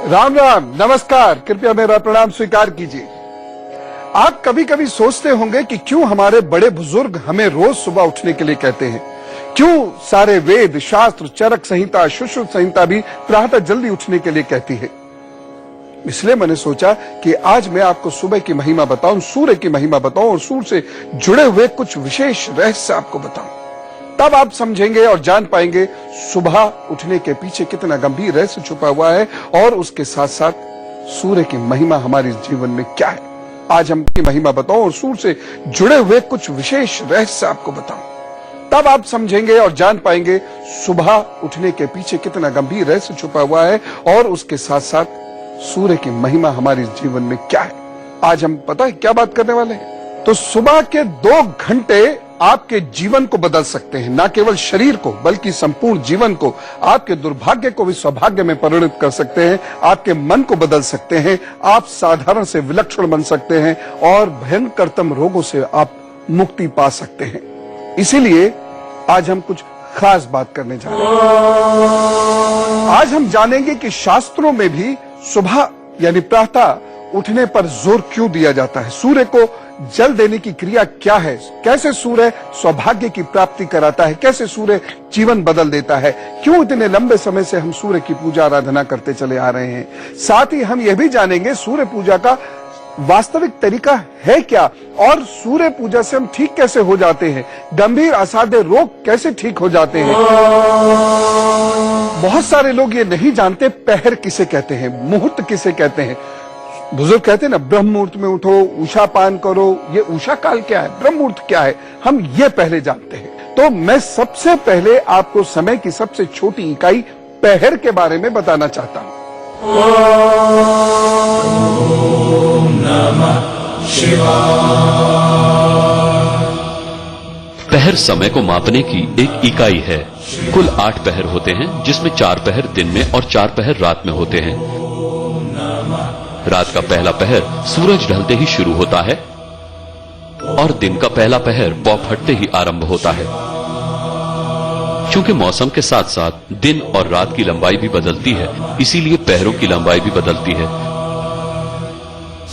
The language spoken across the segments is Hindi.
राम राम, नमस्कार, कृपया मेरा प्रणाम स्वीकार कीजिए। आप कभी कभी सोचते होंगे कि क्यों हमारे बड़े बुजुर्ग हमें रोज सुबह उठने के लिए कहते हैं। क्यों सारे वेद, शास्त्र, चरक संहिता, सुश्रुत संहिता भी प्रातः जल्दी उठने के लिए कहती है। इसलिए मैंने सोचा कि आज मैं आपको सुबह की महिमा बताऊं, सूर्य की महिमा बताऊं और सूर्य से जुड़े हुए कुछ विशेष रहस्य आपको बताऊं। तब आप समझेंगे और जान पाएंगे सुबह उठने के पीछे कितना गंभीर रहस्य छुपा हुआ है और उसके साथ साथ सूर्य की महिमा हमारे जीवन में क्या है। आज हम की महिमा बताऊं और सूर्य से जुड़े हुए कुछ विशेष रहस्य आपको बताऊं। तब आप समझेंगे और जान पाएंगे सुबह उठने के पीछे कितना गंभीर रहस्य छुपा हुआ है और उसके साथ साथ सूर्य की महिमा हमारे जीवन में क्या है। आज हम पता है क्या बात करने वाले हैं। तो सुबह के 2 घंटे आपके जीवन को बदल सकते हैं, न केवल शरीर को बल्कि संपूर्ण जीवन को। आपके दुर्भाग्य को भी सौभाग्य में परिणत कर सकते हैं, आपके मन को बदल सकते हैं, आप साधारण से विलक्षण बन सकते हैं और भयंकरतम रोगों से आप मुक्ति पा सकते हैं। इसीलिए आज हम कुछ खास बात करने जा रहे हैं। आज हम जानेंगे कि शास्त्रों में भी सुबह यानी प्रातः उठने पर जोर क्यों दिया जाता है, सूर्य को जल देने की क्रिया क्या है, कैसे सूर्य सौभाग्य की प्राप्ति कराता है, कैसे सूर्य जीवन बदल देता है, क्यों इतने लंबे समय से हम सूर्य की पूजा आराधना करते चले आ रहे हैं। साथ ही हम यह भी जानेंगे सूर्य पूजा का वास्तविक तरीका है क्या और सूर्य पूजा से हम ठीक कैसे हो जाते हैं, गंभीर असाध्य रोग कैसे ठीक हो जाते हैं। बहुत सारे लोग ये नहीं जानते पहर किसे कहते हैं, मुहूर्त किसे कहते हैं। बुजुर्ग कहते हैं ना, ब्रह्म मुहूर्त में उठो, उषा पान करो। ये उषा काल क्या है, ब्रह्म मुहूर्त क्या है, हम ये पहले जानते हैं। तो मैं सबसे पहले आपको समय की सबसे छोटी इकाई पहर के बारे में बताना चाहता हूं। ओम नमः शिवाय। पहर समय को मापने की एक इकाई है। कुल 8 पहर होते हैं, जिसमें 4 पहर दिन में और 4 पहर रात में होते हैं। रात का पहला पहर सूरज ढलते ही शुरू होता है और दिन का पहला पहर पौ फटते ही आरंभ होता है। क्योंकि मौसम के साथ साथ दिन और रात की लंबाई भी बदलती है, इसीलिए पहरों की लंबाई भी बदलती है।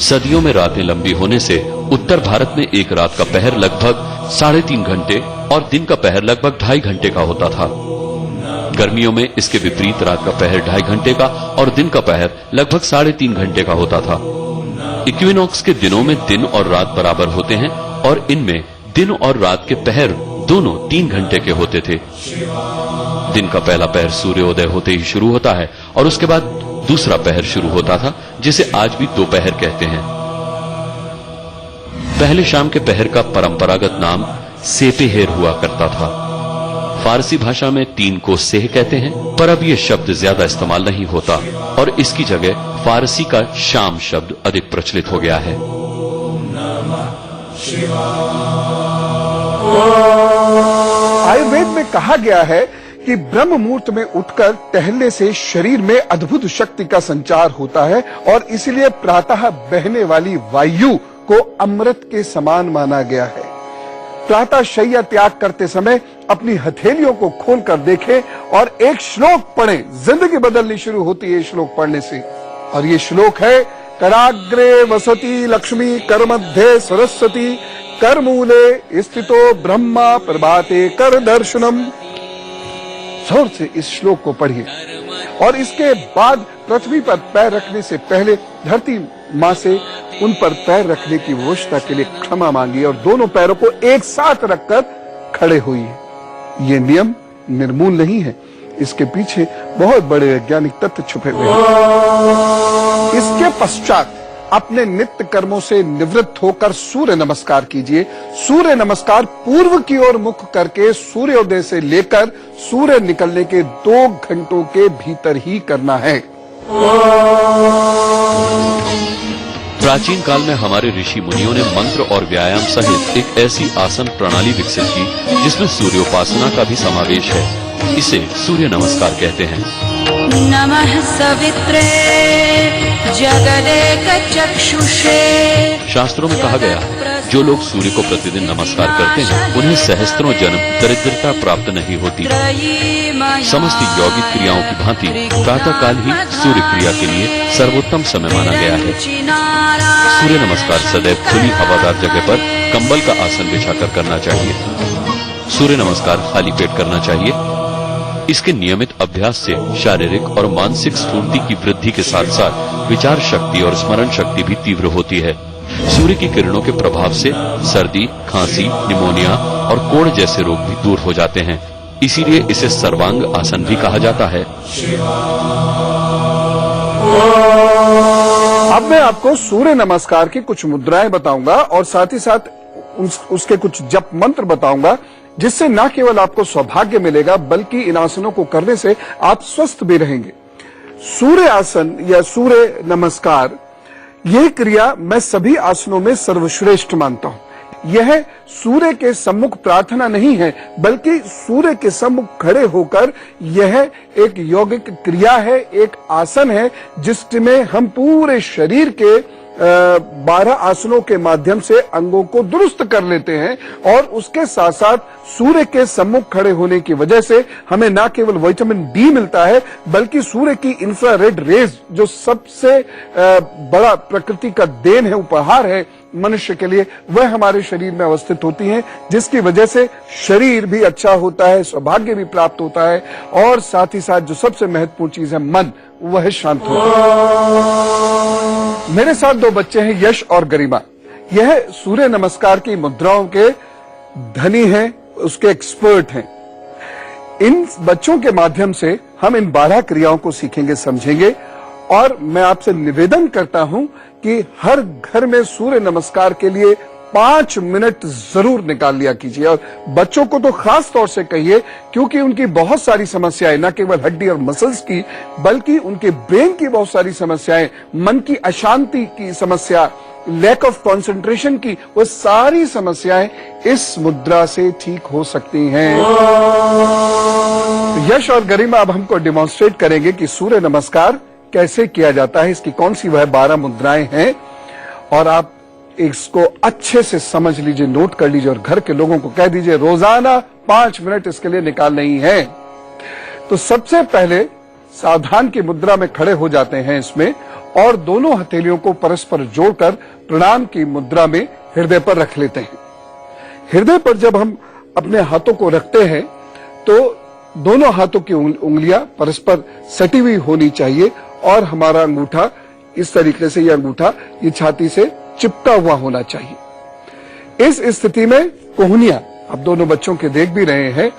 सदियों में रातें लंबी होने से उत्तर भारत में एक रात का पहर लगभग 3.5 घंटे और दिन का पहर लगभग 2.5 घंटे का होता था। गर्मियों में इसके विपरीत रात का पहर 2.5 घंटे का और दिन का पहर लगभग 3.5 घंटे का होता था। इक्विनॉक्स के दिनों में दिन और रात बराबर होते हैं और इनमें दिन और रात के पहर दोनों 3 घंटे के होते थे। दिन का पहला पहर सूर्योदय होते ही शुरू होता है और उसके बाद दूसरा पहर शुरू होता था, जिसे आज भी दोपहर कहते हैं। पहले शाम के पहर का परंपरागत नाम सेपेहेर हुआ करता था। फारसी भाषा में 3 को सेह कहते हैं, पर अब यह शब्द ज्यादा इस्तेमाल नहीं होता और इसकी जगह फारसी का शाम शब्द अधिक प्रचलित हो गया है। आयुर्वेद में कहा गया है कि ब्रह्म मुहूर्त में उठकर टहलने से शरीर में अद्भुत शक्ति का संचार होता है और इसलिए प्रातः बहने वाली वायु को अमृत के समान माना गया है। प्रातः शैया त्याग करते समय अपनी हथेलियों को खोलकर देखें और एक श्लोक पढ़ें, जिंदगी बदलनी शुरू होती है श्लोक पढ़ने से। और ये श्लोक है, कराग्रे वसति लक्ष्मी, कर मध्य सरस्वती, कर मूले स्थितो ब्रह्मा, प्रभाते कर दर्शनम। जोर से इस श्लोक को पढ़िए और इसके बाद पृथ्वी पर पैर रखने से पहले धरती मां से उन पर पैर रखने की विवशता के लिए क्षमा मांगिए और दोनों पैरों को एक साथ रखकर खड़े होइए। ये नियम निर्मूल नहीं है, इसके पीछे बहुत बड़े वैज्ञानिक तथ्य छुपे हुए हैं। इसके पश्चात अपने नित्य कर्मों से निवृत्त होकर सूर्य नमस्कार कीजिए। सूर्य नमस्कार पूर्व की ओर मुख करके सूर्योदय से लेकर सूर्य निकलने के 2 घंटों के भीतर ही करना है। प्राचीन काल में हमारे ऋषि मुनियों ने मंत्र और व्यायाम सहित एक ऐसी आसन प्रणाली विकसित की जिसमें सूर्योपासना का भी समावेश है। इसे सूर्य नमस्कार कहते हैं। नमः सवित्रे जगदेक चक्षुषे शास्त्रों में कहा गया है, जो लोग सूर्य को प्रतिदिन नमस्कार करते हैं उन्हें सहस्त्रों जन्म दरिद्रता प्राप्त नहीं होती। समस्त यौगिक क्रियाओं की भांति प्रातः काल ही सूर्य क्रिया के लिए सर्वोत्तम समय माना गया है। सूर्य नमस्कार सदैव खुली हवादार जगह पर कंबल का आसन बिछाकर करना चाहिए। सूर्य नमस्कार खाली पेट करना चाहिए। इसके नियमित अभ्यास से शारीरिक और मानसिक स्फूर्ति की वृद्धि के साथ साथ विचार शक्ति और स्मरण शक्ति भी तीव्र होती है। सूर्य की किरणों के प्रभाव से सर्दी, खांसी, निमोनिया और कोढ़ जैसे रोग भी दूर हो जाते हैं। इसीलिए इसे सर्वांग आसन भी कहा जाता है। अब मैं आपको सूर्य नमस्कार की कुछ मुद्राएं बताऊंगा और साथ ही साथ उसके कुछ जप मंत्र बताऊंगा, जिससे न केवल आपको सौभाग्य मिलेगा बल्कि इन आसनों को करने से आप स्वस्थ भी रहेंगे। सूर्य आसन या सूर्य नमस्कार, यह क्रिया मैं सभी आसनों में सर्वश्रेष्ठ मानता हूं। यह सूर्य के सम्मुख प्रार्थना नहीं है, बल्कि सूर्य के सम्मुख खड़े होकर यह एक यौगिक क्रिया है, एक आसन है जिसमें हम पूरे शरीर के 12 आसनों के माध्यम से अंगों को दुरुस्त कर लेते हैं। और उसके साथ साथ सूर्य के सम्मुख खड़े होने की वजह से हमें न केवल विटामिन डी मिलता है, बल्कि सूर्य की इंफ्रारेड रेज, जो सबसे बड़ा प्रकृति का देन है, उपहार है मनुष्य के लिए, वह हमारे शरीर में अवस्थित होती हैं, जिसकी वजह से शरीर भी अच्छा होता है, सौभाग्य भी प्राप्त होता है और साथ ही साथ जो सबसे महत्वपूर्ण चीज है मन, वह शांत होता है। मेरे साथ 2 बच्चे हैं, यश और गरिमा। यह सूर्य नमस्कार की मुद्राओं के धनी हैं, उसके एक्सपर्ट हैं। इन बच्चों के माध्यम से हम इन 12 क्रियाओं को सीखेंगे, समझेंगे। और मैं आपसे निवेदन करता हूं कि हर घर में सूर्य नमस्कार के लिए 5 मिनट जरूर निकाल लिया कीजिए। और बच्चों को तो खास तौर से कहिए, क्योंकि उनकी बहुत सारी समस्याएं, न केवल हड्डी और मसल्स की, बल्कि उनके ब्रेन की बहुत सारी समस्याएं, मन की अशांति की समस्या, लैक ऑफ कंसंट्रेशन की, वो सारी समस्याएं इस मुद्रा से ठीक हो सकती हैं। तो यश और गरिमा अब हमको डिमॉन्स्ट्रेट करेंगे कि सूर्य नमस्कार कैसे किया जाता है, इसकी कौन सी वह 12 मुद्राएं हैं। और आप इसको अच्छे से समझ लीजिए, नोट कर लीजिए और घर के लोगों को कह दीजिए रोजाना 5 मिनट इसके लिए निकालने ही है। तो सबसे पहले सावधान की मुद्रा में खड़े हो जाते हैं इसमें, और दोनों हथेलियों को परस्पर जोड़कर प्रणाम की मुद्रा में हृदय पर रख लेते हैं। हृदय पर जब हम अपने हाथों को रखते हैं तो दोनों हाथों की उंगलियां परस्पर सटी हुई होनी चाहिए और हमारा अंगूठा इस तरीके से, यह अंगूठा ये छाती से चिपका हुआ होना चाहिए। इस स्थिति में कोहनियां, आप दोनों बच्चों के देख भी रहे हैं,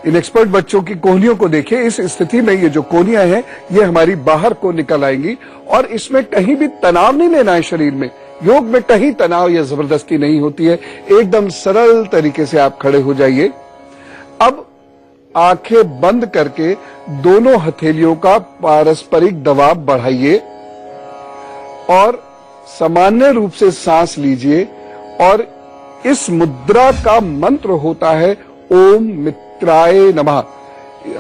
इन एक्सपर्ट बच्चों की कोहनियों को देखिए। इस स्थिति में ये जो कोहनियां हैं ये हमारी बाहर को निकल आएंगी और इसमें कहीं भी तनाव नहीं लेना है शरीर में। योग में कहीं तनाव या जबरदस्ती नहीं होती है, एकदम सरल तरीके से आप खड़े हो जाइए। अब आंखें बंद करके दोनों हथेलियों का पारस्परिक दबाव बढ़ाइए और सामान्य रूप से सांस लीजिए। और इस मुद्रा का मंत्र होता है ओम मित्राय नमः।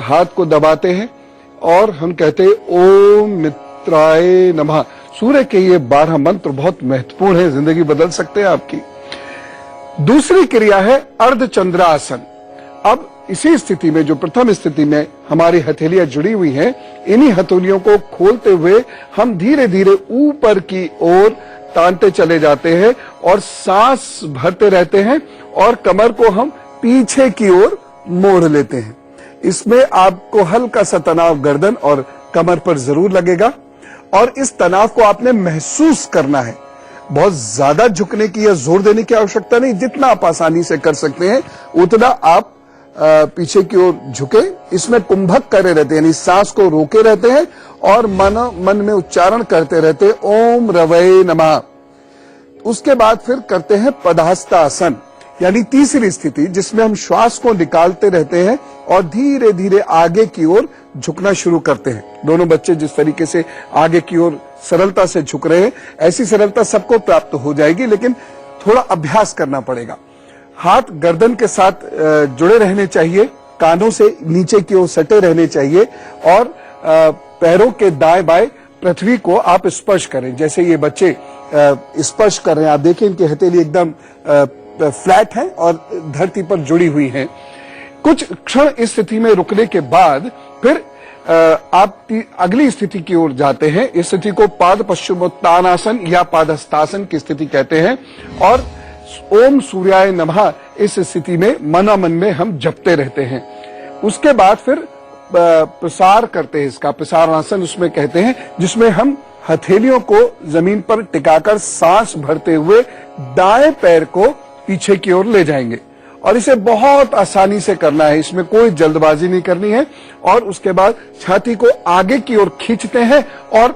हाथ को दबाते हैं और हम कहते हैं ओम मित्राय नमः। सूर्य के ये 12 मंत्र बहुत महत्वपूर्ण है, जिंदगी बदल सकते हैं आपकी। दूसरी क्रिया है अर्धचंद्रासन। अब इसी स्थिति में, जो प्रथम स्थिति में हमारी हथेलियां जुड़ी हुई हैं, इन्हीं हथेलियों को खोलते हुए हम धीरे धीरे ऊपर की ओर तानते चले जाते हैं और सांस भरते रहते हैं और कमर को हम पीछे की ओर मोड़ लेते हैं। इसमें आपको हल्का सा तनाव गर्दन और कमर पर जरूर लगेगा और इस तनाव को आपने महसूस करना है। बहुत ज्यादा झुकने की या जोर देने की आवश्यकता नहीं, जितना आप आसानी से कर सकते हैं उतना आप पीछे की ओर झुके। इसमें कुंभक करे रहते हैं, यानी सांस को रोके रहते हैं और मन में उच्चारण करते रहते हैं ओम रवै नमः। उसके बाद फिर करते हैं पदहस्तासन, यानी तीसरी स्थिति, जिसमें हम श्वास को निकालते रहते हैं और धीरे धीरे आगे की ओर झुकना शुरू करते हैं। दोनों बच्चे जिस तरीके से आगे की ओर सरलता से झुक रहे हैं, ऐसी सरलता सबको प्राप्त हो जाएगी, लेकिन थोड़ा अभ्यास करना पड़ेगा। हाथ गर्दन के साथ जुड़े रहने चाहिए, कानों से नीचे की ओर सटे रहने चाहिए और पैरों के दाएं बाएं पृथ्वी को आप स्पर्श करें। जैसे ये बच्चे स्पर्श कर रहे हैं। आप देखिए इनकी हथेली एकदम फ्लैट है और धरती पर जुड़ी हुई है। कुछ क्षण इस स्थिति में रुकने के बाद फिर आप अगली स्थिति की ओर जाते हैं। इस स्थिति को पाद पश्चिमोत्तानासन या पादहस्तासन की स्थिति कहते हैं और ओम सूर्याय नमः इस स्थिति में मनामन में हम जपते रहते हैं। उसके बाद फिर प्रसार करते हैं, इसका प्रसारासन उसमें कहते हैं, जिसमें हम हथेलियों को जमीन पर टिकाकर सांस भरते हुए दाएं पैर को पीछे की ओर ले जाएंगे और इसे बहुत आसानी से करना है, इसमें कोई जल्दबाजी नहीं करनी है। और उसके बाद छाती को आगे की ओर खींचते हैं और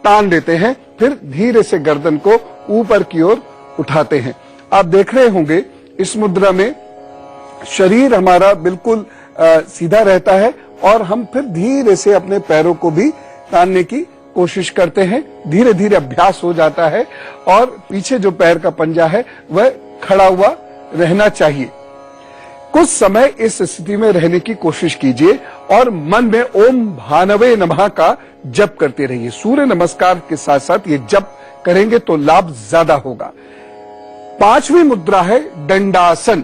तान देते हैं, फिर धीरे से गर्दन को ऊपर की ओर उठाते हैं। आप देख रहे होंगे इस मुद्रा में शरीर हमारा बिल्कुल सीधा रहता है और हम फिर धीरे से अपने पैरों को भी तानने की कोशिश करते हैं। धीरे धीरे अभ्यास हो जाता है और पीछे जो पैर का पंजा है वह खड़ा हुआ रहना चाहिए। कुछ समय इस स्थिति में रहने की कोशिश कीजिए और मन में ओम भानवे नमः का जप करते रहिए। सूर्य नमस्कार के साथ साथ ये जप करेंगे तो लाभ ज्यादा होगा। पांचवी मुद्रा है दंडासन।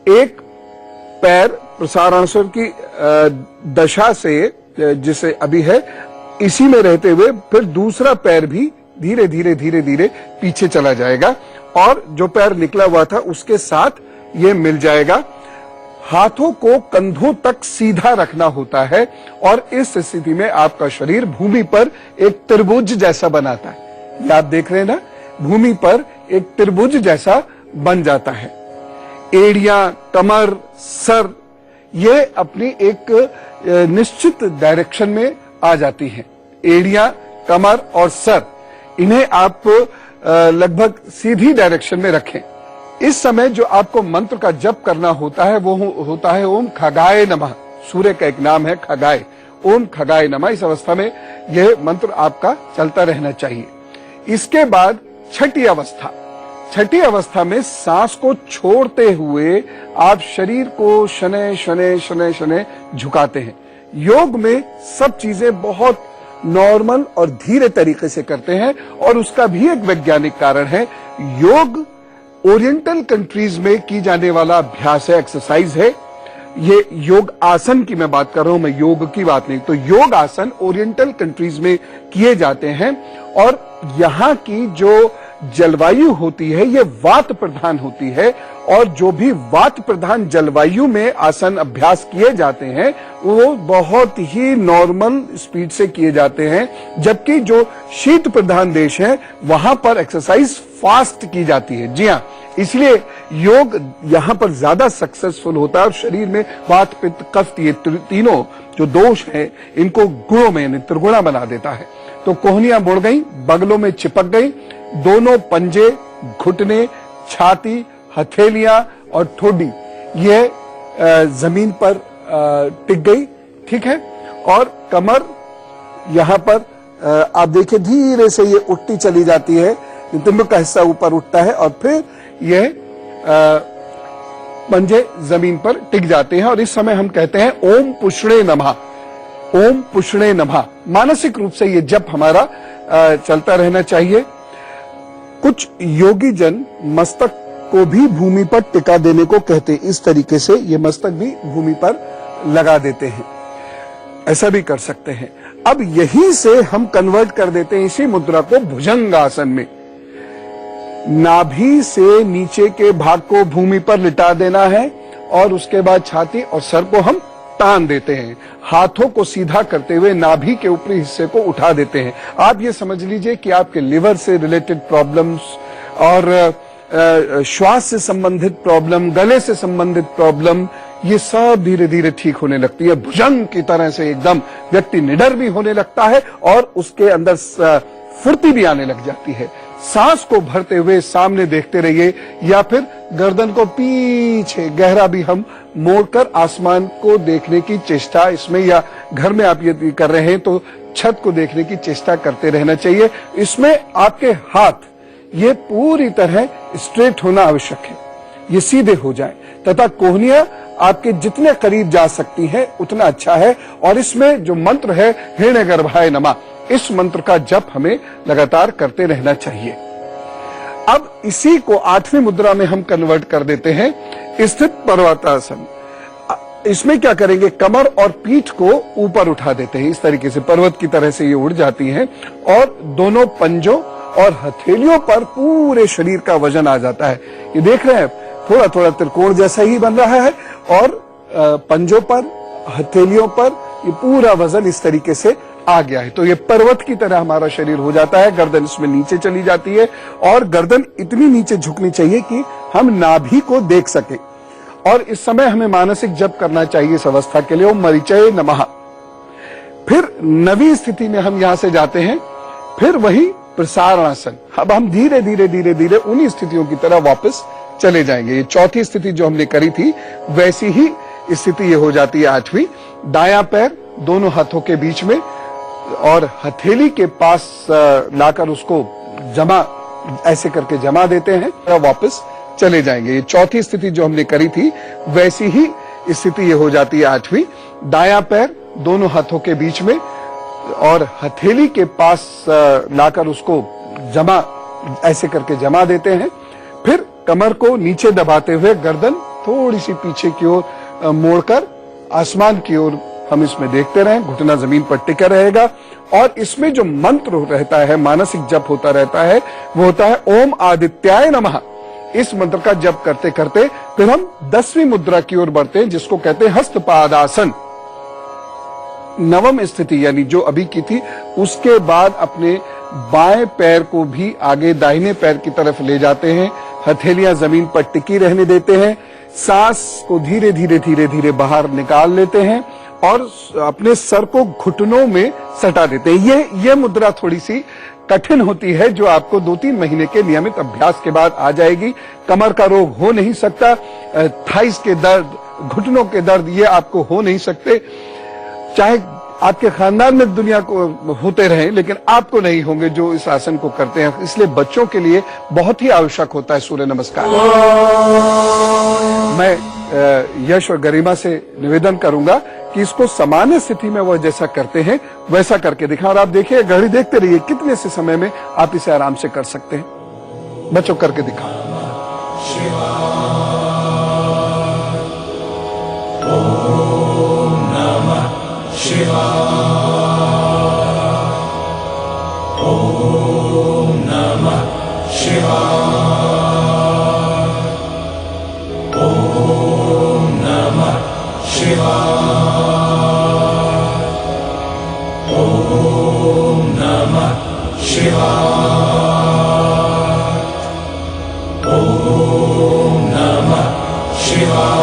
एक पैर प्रसारासन की दशा से जिसे अभी है इसी में रहते हुए फिर दूसरा पैर भी धीरे धीरे धीरे धीरे पीछे चला जाएगा और जो पैर निकला हुआ था उसके साथ ये मिल जाएगा। हाथों को कंधों तक सीधा रखना होता है और इस स्थिति में आपका शरीर भूमि पर एक त्रिभुज जैसा बनाता है। ये आप देख रहे हैं ना, भूमि पर एक त्रिभुज जैसा बन जाता है। एड़ियां, कमर, सर ये अपनी एक निश्चित डायरेक्शन में आ जाती हैं। एड़ियां, कमर और सर इन्हें आप लगभग सीधी डायरेक्शन में रखें। इस समय जो आपको मंत्र का जप करना होता है वो होता है ओम खगाय नमः। सूर्य का एक नाम है खगाय, ओम खगाय नमः। इस अवस्था में यह मंत्र आपका चलता रहना चाहिए। इसके बाद छठी अवस्था में सांस को छोड़ते हुए आप शरीर को शनै शनै शनै शनै झुकाते हैं। योग में सब चीजें बहुत नॉर्मल और धीरे तरीके से करते हैं और उसका भी एक वैज्ञानिक कारण है। योग ओरिएंटल कंट्रीज में की जाने वाला अभ्यास है, एक्सरसाइज है। ये योग आसन की मैं बात कर रहा हूं, मैं योग की बात नहीं। तो योग आसन ओरिएंटल कंट्रीज में किए जाते हैं और यहाँ की जो जलवायु होती है ये वात प्रधान होती है और जो भी वात प्रधान जलवायु में आसन अभ्यास किए जाते हैं वो बहुत ही नॉर्मल स्पीड से किए जाते हैं, जबकि जो शीत प्रधान देश है वहां पर एक्सरसाइज फास्ट की जाती है। जी हाँ, इसलिए योग यहाँ पर ज्यादा सक्सेसफुल होता है और शरीर में वात, पित्त, कफ ये तीनों जो दोष हैं इनको गुणों में त्रिगुणा बना देता है। तो कोहनियां मुड़ गई, बगलों में चिपक गई, दोनों पंजे, घुटने, छाती, हथेलियां और ठोडी ये जमीन पर टिक गई। ठीक है, और कमर यहां पर आप देखिए धीरे से ये उठती चली जाती है, नितंब का हिस्सा ऊपर उठता है और फिर ये पंजे जमीन पर टिक जाते हैं। और इस समय हम कहते हैं ओम पुष्णे नमः, ओम पुष्णे नमः। मानसिक रूप से ये जप हमारा चलता रहना चाहिए। कुछ योगी जन मस्तक को भी भूमि पर टिका देने को कहते हैं। इस तरीके से ये मस्तक भी भूमि पर लगा देते हैं, ऐसा भी कर सकते हैं। अब यहीं से हम कन्वर्ट कर देते हैं इसी मुद्रा को भुजंग आसन में। नाभि से नीचे के भाग को भूमि पर लिटा देना है और उसके बाद छाती और सर को हम तान देते हैं। हाथों को सीधा करते हुए नाभि के ऊपरी हिस्से को उठा देते हैं। आप ये समझ लीजिए कि आपके लिवर से रिलेटेड प्रॉब्लम्स और श्वास से संबंधित प्रॉब्लम, गले से संबंधित प्रॉब्लम, ये सब धीरे धीरे ठीक होने लगती है। भुजंग की तरह से एकदम व्यक्ति निडर भी होने लगता है और उसके अंदर फुर्ती भी आने लग जाती है। सांस को भरते हुए सामने देखते रहिए या फिर गर्दन को पीछे गहरा भी हम मोड़कर आसमान को देखने की चेष्टा इसमें, या घर में आप ये कर रहे हैं तो छत को देखने की चेष्टा करते रहना चाहिए। इसमें आपके हाथ ये पूरी तरह स्ट्रेट होना आवश्यक है, ये सीधे हो जाए तथा कोहनियां आपके जितने करीब जा सकती हैं उतना अच्छा है। और इसमें जो मंत्र है हिरण्यगर्भाय नमः, इस मंत्र का जप हमें लगातार करते रहना चाहिए। अब इसी को 8वीं मुद्रा में हम कन्वर्ट कर देते हैं, स्थित पर्वतासन। इसमें क्या करेंगे, कमर और पीठ को ऊपर उठा देते हैं, इस तरीके से पर्वत की तरह से ये उड़ जाती हैं और दोनों पंजों और हथेलियों पर पूरे शरीर का वजन आ जाता है। ये देख रहे हैं थोड़ा थोड़ा त्रिकोण जैसा ही बन रहा है और पंजों पर, हथेलियों पर ये पूरा वजन इस तरीके से आ गया है। तो ये पर्वत की तरह हमारा शरीर हो जाता है। गर्दन इसमें नीचे चली जाती है और गर्दन इतनी नीचे झुकनी चाहिए कि हम नाभि को देख सके। और इस समय हमें मानसिक जप करना चाहिए इस अवस्था के लिए, ओम मरीचये नमः। फिर 9वीं स्थिति में हम यहां से जाते हैं, फिर वही प्रसारणासन। अब हम धीरे धीरे धीरे धीरे उन्हीं स्थितियों की तरह वापस चले जाएंगे। ये 4थी स्थिति जो हमने करी थी वैसी ही स्थिति ये हो जाती है 8वीं। दायां पैर दोनों हाथों के बीच में और हथेली के पास लाकर उसको जमा, ऐसे करके जमा देते हैं, वापस चले जाएंगे। ये 4थी स्थिति जो हमने करी थी वैसी ही स्थिति ये हो जाती है 8वीं। दायां पैर दोनों हाथों के बीच में और हथेली के पास लाकर उसको जमा, ऐसे करके जमा देते हैं। फिर कमर को नीचे दबाते हुए गर्दन थोड़ी सी पीछे की ओर मोड़कर आसमान की ओर हम इसमें देखते रहें, घुटना जमीन पर टिका रहेगा। और इसमें जो मंत्र रहता है, मानसिक जप होता रहता है, वो होता है ओम आदित्याय नमः। इस मंत्र का जप करते करते फिर हम 10वीं मुद्रा की ओर बढ़ते हैं, जिसको कहते हैं हस्तपादासन। 9वीं स्थिति यानी जो अभी की थी, उसके बाद अपने बाएं पैर को भी आगे दाहिने पैर की तरफ ले जाते हैं, हथेलियां जमीन पर टिकी रहने देते हैं, सांस को धीरे धीरे धीरे धीरे बाहर निकाल लेते हैं और अपने सर को घुटनों में सटा देते हैं। ये मुद्रा थोड़ी सी कठिन होती है, जो आपको 2-3 महीने के नियमित अभ्यास के बाद आ जाएगी। कमर का रोग हो नहीं सकता, थाइस के दर्द, घुटनों के दर्द ये आपको हो नहीं सकते। चाहे आपके खानदान में दुनिया को होते रहे, लेकिन आपको नहीं होंगे जो इस आसन को करते हैं। इसलिए बच्चों के लिए बहुत ही आवश्यक होता है सूर्य नमस्कार। मैं यश और गरिमा से निवेदन करूंगा कि इसको सामान्य स्थिति में वो जैसा करते हैं वैसा करके दिखा। और आप देखिए, घड़ी देखते रहिए, कितने से समय में आप इसे आराम से कर सकते हैं। बच्चों करके दिखा। ओम नमः शिवाय। ओम नमः शिवाय। ओम नमः शिवाय। ओम नमः शिवाय। ओम नमः शिवाय। ओम नमः शिवाय।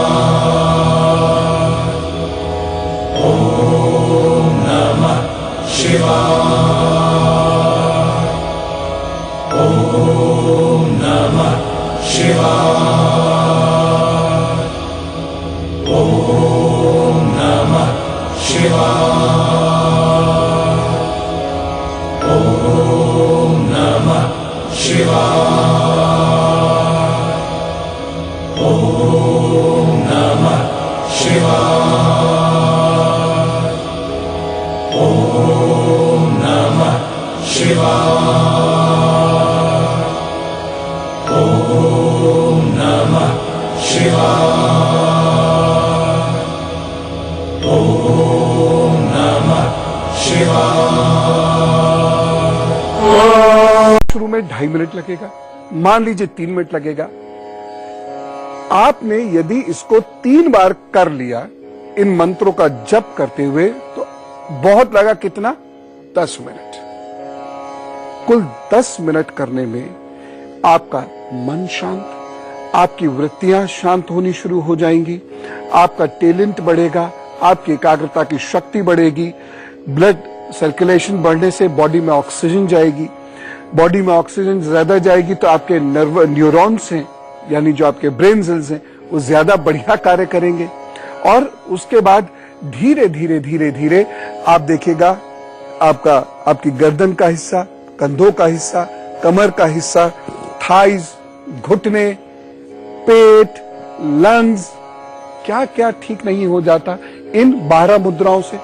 ओम नमः शिवाय। ओम नमः शिवाय। ओम नमः शिवाय। ओम नमः शिवाय। ओम नमः शिवाय। ओम नमः शिवाय। ओम नमः शिवाय। शुरू में 2.5 मिनट लगेगा, मान लीजिए 3 मिनट लगेगा। आपने यदि इसको 3 बार कर लिया इन मंत्रों का जप करते हुए, तो बहुत लगा कितना, 10 मिनट। कुल 10 मिनट करने में आपका मन शांत, आपकी वृत्तियां शांत होनी शुरू हो जाएंगी, आपका टैलेंट बढ़ेगा, आपकी एकाग्रता की शक्ति बढ़ेगी, ब्लड सर्कुलेशन बढ़ने से बॉडी में ऑक्सीजन जाएगी, बॉडी में ऑक्सीजन ज्यादा जाएगी तो आपके न्यूरॉन्स हैं, यानी जो आपके ब्रेन सेल्स हैं, वो ज्यादा बढ़िया कार्य करेंगे। और उसके बाद धीरे धीरे धीरे धीरे आप देखिएगा आपकी गर्दन का हिस्सा, कंधों का हिस्सा, कमर का हिस्सा, थाइज, घुटने, पेट, लंग्स, क्या क्या ठीक नहीं हो जाता इन 12 मुद्राओं से।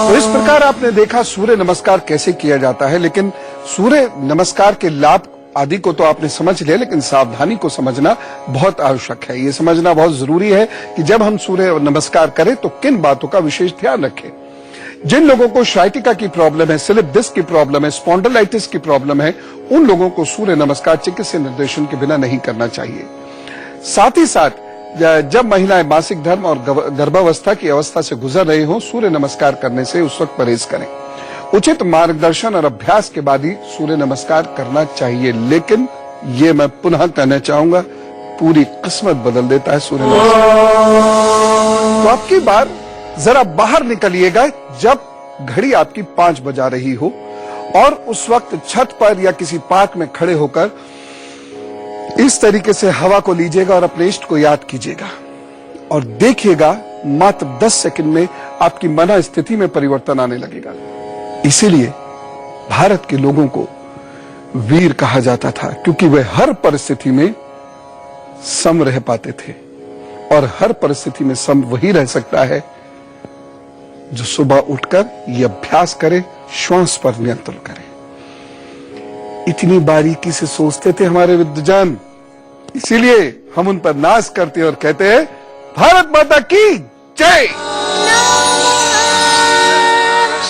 तो इस प्रकार आपने देखा सूर्य नमस्कार कैसे किया जाता है, लेकिन सूर्य नमस्कार के लाभ आदि को तो आपने समझ लिया, लेकिन सावधानी को समझना बहुत आवश्यक है। ये समझना बहुत जरूरी है कि जब हम सूर्य नमस्कार करें तो किन बातों का विशेष ध्यान रखें। जिन लोगों को शाइटिका की प्रॉब्लम है, स्लिप डिस्क की प्रॉब्लम है, स्पॉन्डिलाइटिस की प्रॉब्लम है, उन लोगों को सूर्य नमस्कार चिकित्सकीय निर्देशन के बिना नहीं करना चाहिए। साथ ही साथ जब महिलाएं मासिक धर्म और गर्भावस्था की अवस्था से गुजर रही हो, सूर्य नमस्कार करने से उस वक्त परहेज करें। उचित मार्गदर्शन और अभ्यास के बाद ही सूर्य नमस्कार करना चाहिए। लेकिन ये मैं पुनः कहना चाहूंगा, पूरी किस्मत बदल देता है सूर्य नमस्कार। तो आपकी बार जरा बाहर निकलिएगा जब घड़ी आपकी 5 बजा रही हो, और उस वक्त छत पर या किसी पार्क में खड़े होकर इस तरीके से हवा को लीजिएगा और अपने इष्ट को याद कीजिएगा और देखिएगा मात्र 10 सेकंड में आपकी मन स्थिति में परिवर्तन आने लगेगा। इसीलिए भारत के लोगों को वीर कहा जाता था, क्योंकि वे हर परिस्थिति में सम रह पाते थे, और हर परिस्थिति में सम वही रह सकता है जो सुबह उठकर ये अभ्यास करे, श्वास पर नियंत्रण करे। इतनी बारीकी से सोचते थे हमारे विद्वजन, इसीलिए हम उन पर नाज करते और कहते हैं भारत माता की जय।